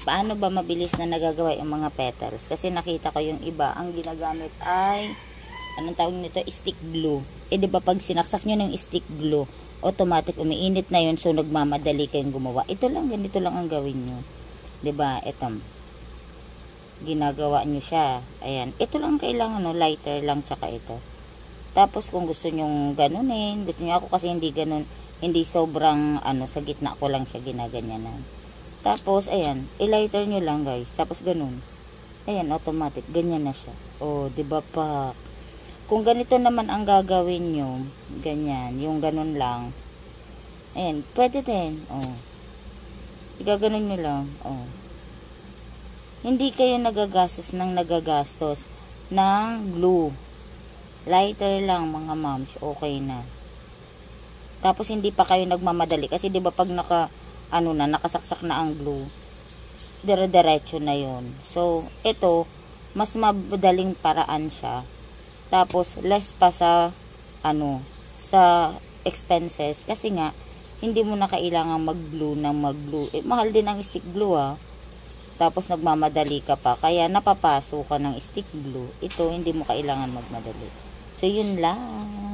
paano ba mabilis na nagagawa yung mga petals? Kasi nakita ko yung iba, ang ginagamit ay, anong tawag nito? Stick glue. Di ba pag sinaksak nyo ng stick glue, automatic umiinit na yun, so nagmamadali kayong gumawa. Ito lang, ganito lang ang gawin nyo. Di ba? Ito. Ginagawa nyo siya. Ayan. Ito lang kailangan, no? Lighter lang, tsaka ito. Tapos, kung gusto nyong ganunin, gusto nyo, ako kasi hindi ganun, hindi sobrang, sa gitna ko lang siya ginaganyanan. Tapos, ayan, i-lighter nyo lang, guys. Tapos, ganun. Ayan, automatic. Ganyan na siya. O, diba pa? Kung ganito naman ang gagawin nyo, ganyan, yung ganun lang. Ayan, pwede din. O. Igaganon nyo lang. O. Hindi kayo nagagastos ng glue. Lighter lang, mga moms. Okay na. Tapos, hindi pa kayo nagmamadali. Kasi, diba, pag nakasaksak na ang glue, dire-diretso na yon. So, ito, mas madaling paraan siya. Tapos, less pa sa, sa expenses. Kasi nga, hindi mo na kailangan mag-glue ng mag-glue. Mahal din ang stick glue, Tapos, nagmamadali ka pa. Kaya, napapaso ka ng stick glue. Ito, hindi mo kailangan magmadali. So, yun lang.